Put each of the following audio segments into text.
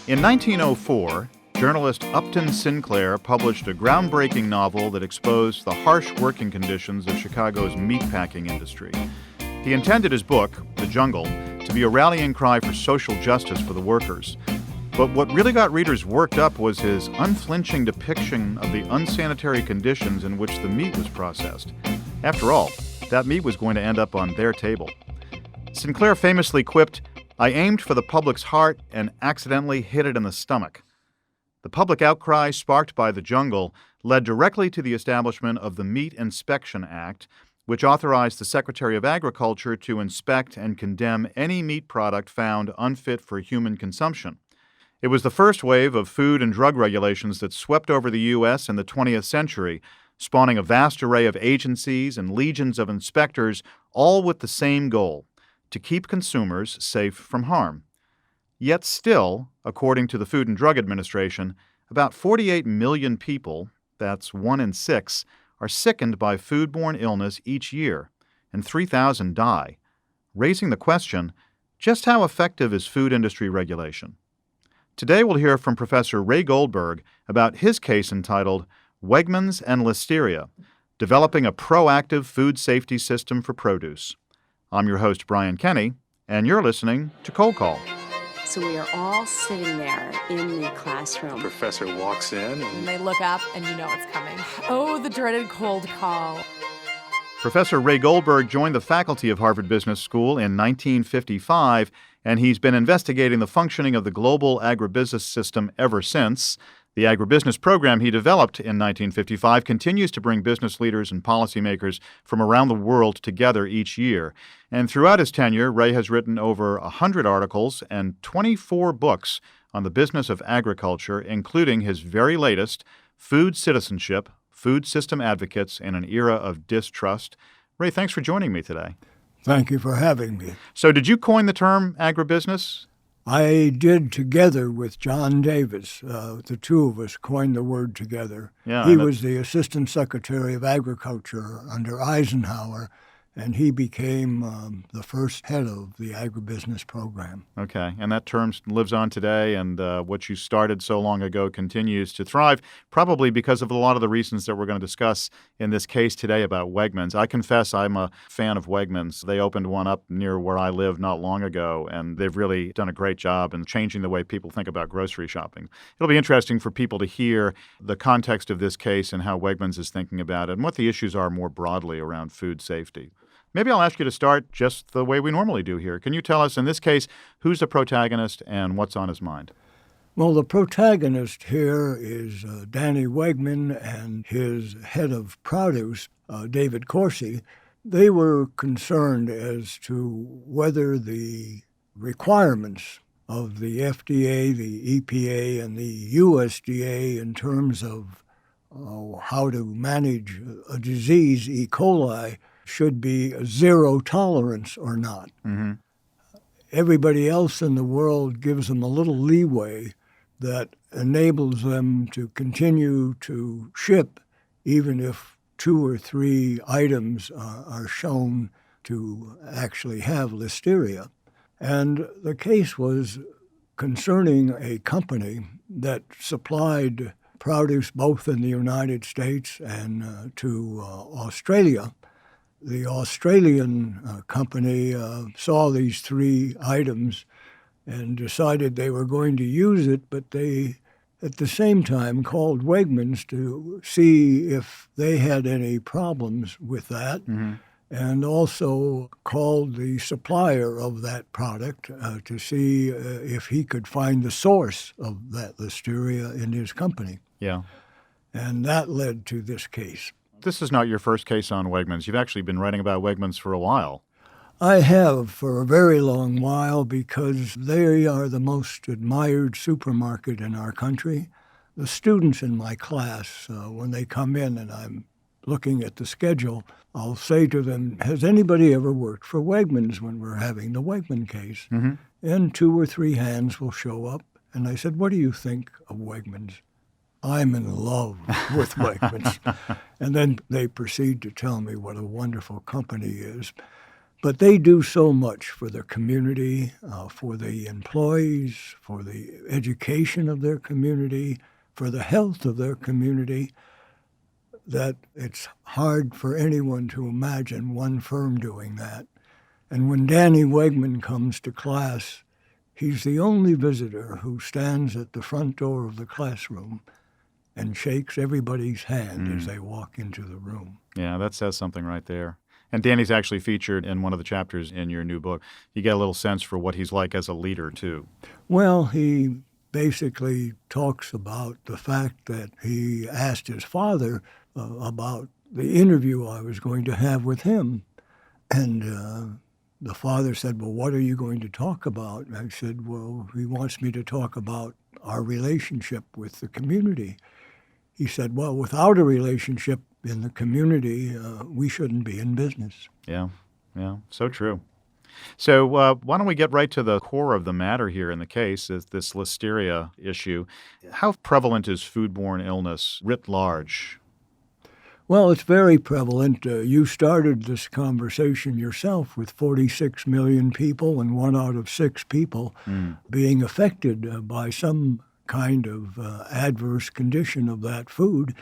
In 1904, journalist Upton Sinclair published a groundbreaking novel that exposed the harsh working conditions of Chicago's meatpacking industry. He intended his book, The Jungle, to be a rallying cry for social justice for the workers. But what really got readers worked up was his unflinching depiction of the unsanitary conditions in which the meat was processed. After all, that meat was going to end up on their table. Sinclair famously quipped, "I aimed for the public's heart and accidentally hit it in the stomach." The public outcry sparked by The Jungle led directly to the establishment of the Meat Inspection Act, which authorized the Secretary of Agriculture to inspect and condemn any meat product found unfit for human consumption. It was the first wave of food and drug regulations that swept over the U.S. in the 20th century, spawning a vast array of agencies and legions of inspectors, all with the same goal: to keep consumers safe from harm. Yet still, according to the Food and Drug Administration, about 48 million people, that's 1 in 6, are sickened by foodborne illness each year, and 3,000 die, raising the question, just how effective is food industry regulation? Today we'll hear from Professor Ray Goldberg about his case entitled Wegmans and Listeria, Developing a Proactive Food Safety System for Produce. I'm your host, Brian Kenny, and you're listening to Cold Call. So we are all sitting there in the classroom. The professor walks in and they look up and you know it's coming. Oh, the dreaded cold call. Professor Ray Goldberg joined the faculty of Harvard Business School in 1955, and he's been investigating the functioning of the global agribusiness system ever since. The agribusiness program he developed in 1955 continues to bring business leaders and policymakers from around the world together each year. And throughout his tenure, Ray has written over 100 articles and 24 books on the business of agriculture, including his very latest, Food Citizenship, Food System Advocates in an Era of Distrust. Ray, thanks for joining me today. Thank you for having me. So did you coin the term agribusiness? I did, together with John Davis. The two of us coined the word together. Yeah, he was the Assistant Secretary of Agriculture under Eisenhower, and he became the first head of the agribusiness program. Okay, and that term lives on today, and what you started so long ago continues to thrive, probably because of a lot of the reasons that we're going to discuss in this case today about Wegmans. I confess I'm a fan of Wegmans. They opened one up near where I live not long ago, and they've really done a great job in changing the way people think about grocery shopping. It'll be interesting for people to hear the context of this case and how Wegmans is thinking about it and what the issues are more broadly around food safety. Maybe I'll ask you to start just the way we normally do here. Can you tell us, in this case, who's the protagonist and what's on his mind? Well, the protagonist here is Danny Wegman and his head of produce, David Corsi. They were concerned as to whether the requirements of the FDA, the EPA, and the USDA in terms of how to manage a disease, E. coli, should be zero tolerance or not. Mm-hmm. Everybody else in the world gives them a little leeway that enables them to continue to ship even if 2 or 3 items are shown to actually have Listeria. And the case was concerning a company that supplied produce both in the United States and to Australia. The Australian company saw these 3 items and decided they were going to use it, but they, at the same time, called Wegmans to see if they had any problems with that, and also called the supplier of that product to see if he could find the source of that Listeria in his company. Yeah. And that led to this case. This is not your first case on Wegmans. You've actually been writing about Wegmans for a while. I have for a very long while because they are the most admired supermarket in our country. The students in my class, when they come in and I'm looking at the schedule, I'll say to them, has anybody ever worked for Wegmans when we're having the Wegman case? Mm-hmm. And 2 or 3 hands will show up. And I said, what do you think of Wegmans? I'm in love with Wegmans. And then they proceed to tell me what a wonderful company is. But they do so much for the community, for the employees, for the education of their community, for the health of their community, that it's hard for anyone to imagine one firm doing that. And when Danny Wegman comes to class, he's the only visitor who stands at the front door of the classroom and shakes everybody's hand as they walk into the room. Yeah, that says something right there. And Danny's actually featured in one of the chapters in your new book. You get a little sense for what he's like as a leader, too. Well, he basically talks about the fact that he asked his father about the interview I was going to have with him. And the father said, well, what are you going to talk about? And I said, well, he wants me to talk about our relationship with the community. He said, well, without a relationship in the community, we shouldn't be in business. Yeah, so true. So why don't we get right to the core of the matter here in the case, is this Listeria issue. How prevalent is foodborne illness writ large? Well, it's very prevalent. You started this conversation yourself with 46 million people and 1 out of 6 people being affected by some kind of adverse condition of that food.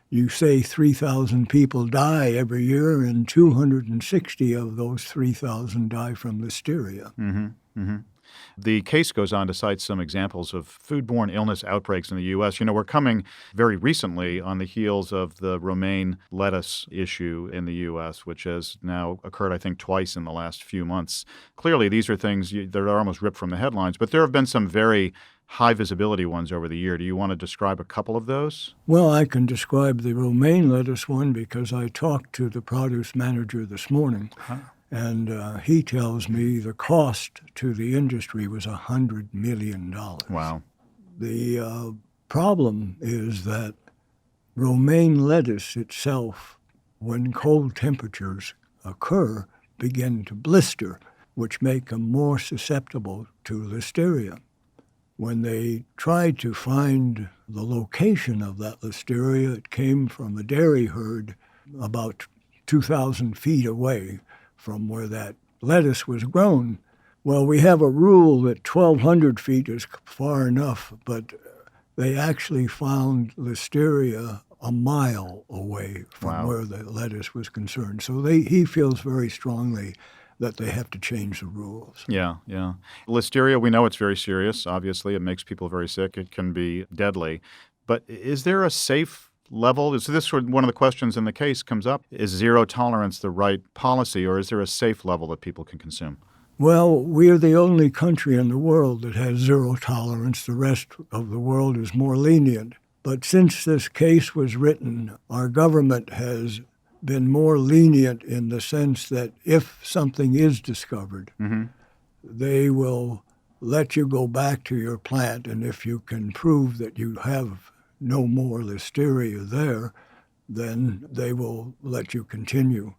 You say 3,000 people die every year, and 260 of those 3,000 die from Listeria. The case goes on to cite some examples of foodborne illness outbreaks in the U.S. You know, we're coming very recently on the heels of the romaine lettuce issue in the U.S., which has now occurred, I think, twice in the last few months. Clearly, these are things that are almost ripped from the headlines, but there have been some very high visibility ones over the year. Do you want to describe a couple of those? Well, I can describe the romaine lettuce one because I talked to the produce manager this morning. And he tells me the cost to the industry was $100 million. Wow. The problem is that romaine lettuce itself, when cold temperatures occur, begin to blister, which make them more susceptible to Listeria. When they tried to find the location of that Listeria, it came from a dairy herd about 2,000 feet away from where that lettuce was grown. Well, we have a rule that 1,200 feet is far enough, but they actually found Listeria a mile away from where the lettuce was concerned. So he feels very strongly that they have to change the rules. Yeah. Listeria, we know it's very serious. Obviously, it makes people very sick. It can be deadly. But is there a safe level? So this one of the questions in the case comes up. Is zero tolerance the right policy, or is there a safe level that people can consume? Well, we are the only country in the world that has zero tolerance. The rest of the world is more lenient. But since this case was written, our government has been more lenient in the sense that if something is discovered, they will let you go back to your plant, and if you can prove that you have no more Listeria there, then they will let you continue.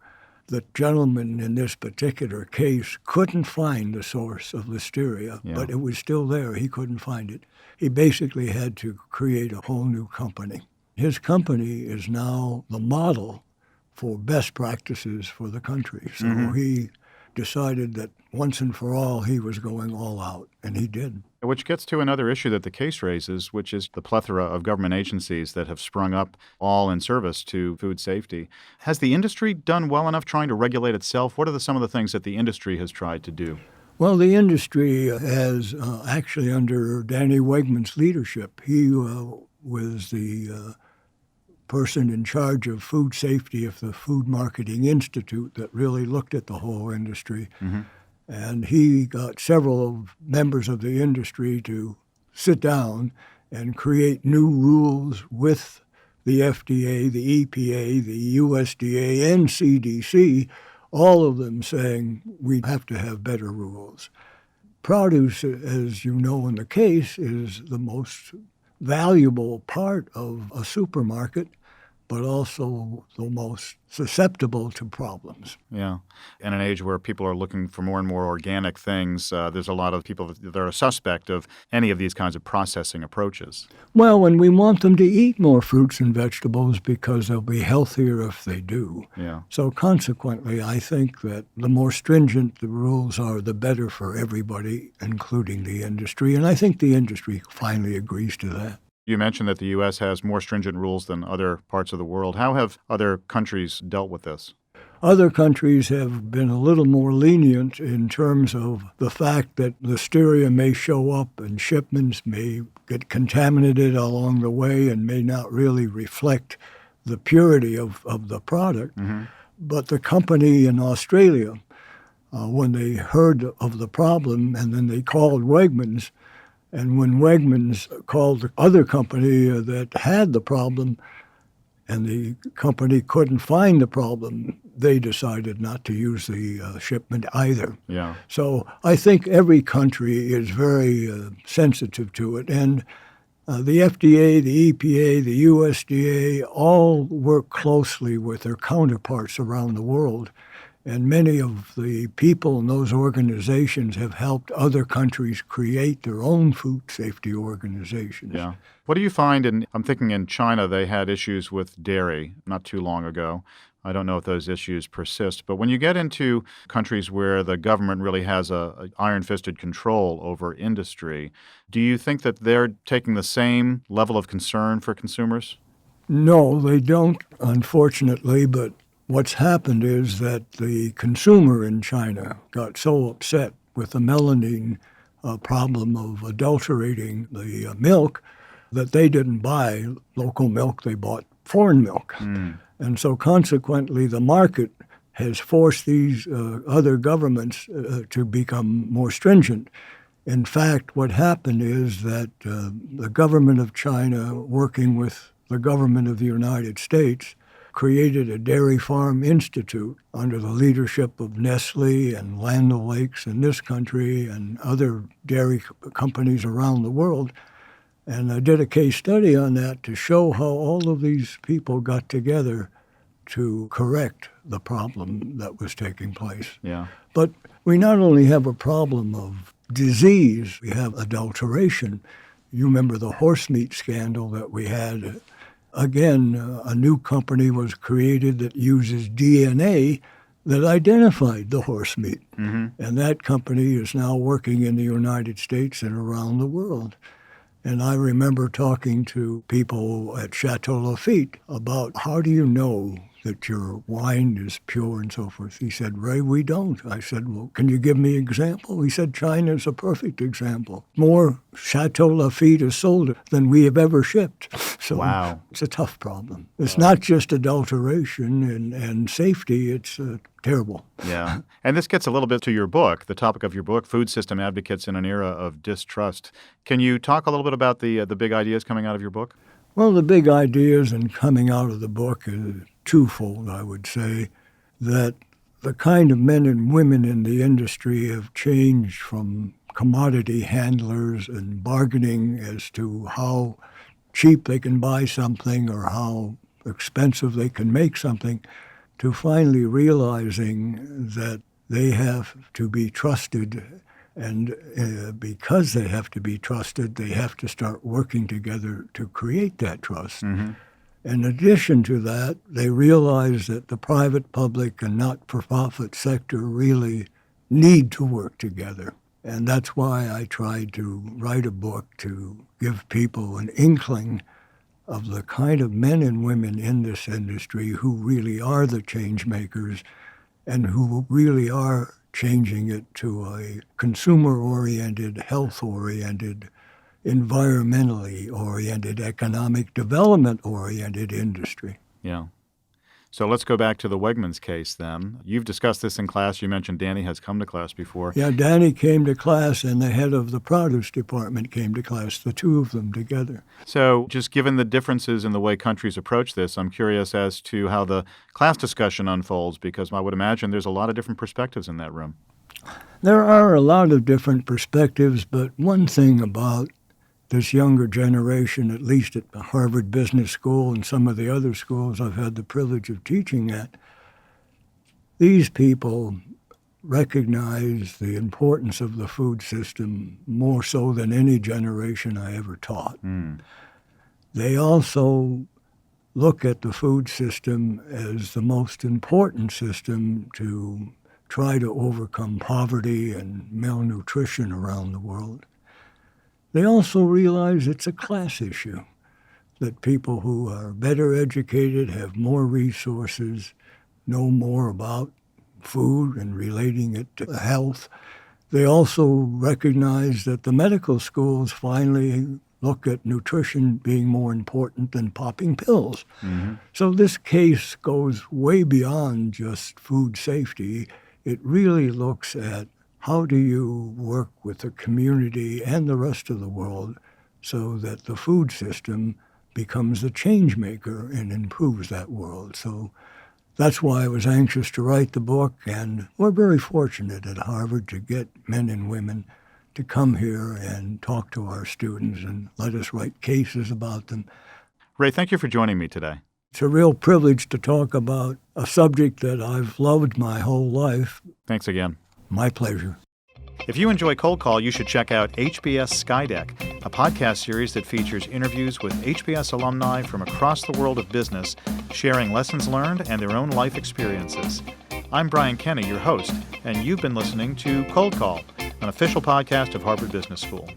The gentleman in this particular case couldn't find the source of Listeria, but it was still there. He couldn't find it. He basically had to create a whole new company. His company is now the model for best practices for the country. So he decided that once and for all, he was going all out, and he did. Which gets to another issue that the case raises, which is the plethora of government agencies that have sprung up all in service to food safety. Has the industry done well enough trying to regulate itself? What are some of the things that the industry has tried to do? Well, the industry has actually, under Danny Wegman's leadership, he was the person in charge of food safety of the Food Marketing Institute that really looked at the whole industry. And he got several members of the industry to sit down and create new rules with the FDA, the EPA, the USDA, and CDC, all of them saying we have to have better rules. Produce, as you know in the case, is the most valuable part of a supermarket, but also the most susceptible to problems. Yeah. In an age where people are looking for more and more organic things, there's a lot of people that are suspect of any of these kinds of processing approaches. Well, and we want them to eat more fruits and vegetables because they'll be healthier if they do. Yeah. So consequently, I think that the more stringent the rules are, the better for everybody, including the industry. And I think the industry finally agrees to that. You mentioned that the U.S. has more stringent rules than other parts of the world. How have other countries dealt with this? Other countries have been a little more lenient in terms of the fact that Listeria may show up and shipments may get contaminated along the way and may not really reflect the purity of the product. Mm-hmm. But the company in Australia, when they heard of the problem, and then they called Wegmans, and when Wegmans called the other company that had the problem, and the company couldn't find the problem, they decided not to use the shipment either. Yeah. So I think every country is very sensitive to it. And the FDA, the EPA, the USDA all work closely with their counterparts around the world. And many of the people in those organizations have helped other countries create their own food safety organizations. Yeah. What do you find I'm thinking in China, they had issues with dairy not too long ago. I don't know if those issues persist, but when you get into countries where the government really has a iron-fisted control over industry, do you think that they're taking the same level of concern for consumers? No, they don't, unfortunately, but what's happened is that the consumer in China got so upset with the melamine problem of adulterating the milk that they didn't buy local milk, they bought foreign milk. Mm. And so consequently, the market has forced these other governments to become more stringent. In fact, what happened is that the government of China, working with the government of the United States, created a dairy farm institute under the leadership of Nestle and Land O'Lakes in this country and other dairy companies around the world. And I did a case study on that to show how all of these people got together to correct the problem that was taking place. Yeah. But we not only have a problem of disease, we have adulteration. You remember the horse meat scandal that we had. Again, a new company was created that uses DNA that identified the horse meat. Mm-hmm. And that company is now working in the United States and around the world. And I remember talking to people at Chateau Lafite about how do you know that your wine is pure and so forth. He said, Ray, we don't. I said, well, can you give me an example? He said, China's a perfect example. More Chateau Lafite is sold than we have ever shipped. So wow. It's a tough problem. It's not just adulteration and safety, it's terrible. Yeah. And this gets a little bit to your book, the topic of your book, Food System Advocates in an Era of Distrust. Can you talk a little bit about the big ideas coming out of your book? Well, the big ideas and coming out of the book is twofold, I would say, that the kind of men and women in the industry have changed from commodity handlers and bargaining as to how cheap they can buy something or how expensive they can make something, to finally realizing that they have to be trusted. And because they have to be trusted, they have to start working together to create that trust. Mm-hmm. In addition to that, they realize that the private, public, and not-for-profit sector really need to work together. And that's why I tried to write a book to give people an inkling of the kind of men and women in this industry who really are the change makers and who really are changing it to a consumer-oriented, health-oriented, environmentally oriented, economic development-oriented industry. Yeah. So let's go back to the Wegmans case then. You've discussed this in class. You mentioned Danny has come to class before. Yeah, Danny came to class and the head of the produce department came to class, the two of them together. So just given the differences in the way countries approach this, I'm curious as to how the class discussion unfolds, because I would imagine there's a lot of different perspectives in that room. There are a lot of different perspectives, but one thing about this younger generation, at least at the Harvard Business School and some of the other schools I've had the privilege of teaching at, these people recognize the importance of the food system more so than any generation I ever taught. They also look at the food system as the most important system to try to overcome poverty and malnutrition around the world. They also realize it's a class issue, that people who are better educated, have more resources, know more about food and relating it to health. They also recognize that the medical schools finally look at nutrition being more important than popping pills. So this case goes way beyond just food safety. It really looks at how do you work with the community and the rest of the world so that the food system becomes the change maker and improves that world. So that's why I was anxious to write the book, and we're very fortunate at Harvard to get men and women to come here and talk to our students and let us write cases about them. Ray, thank you for joining me today. It's a real privilege to talk about a subject that I've loved my whole life. Thanks again. My pleasure. If you enjoy Cold Call, you should check out HBS Skydeck, a podcast series that features interviews with HBS alumni from across the world of business, sharing lessons learned and their own life experiences. I'm Brian Kenny, your host, and you've been listening to Cold Call, an official podcast of Harvard Business School.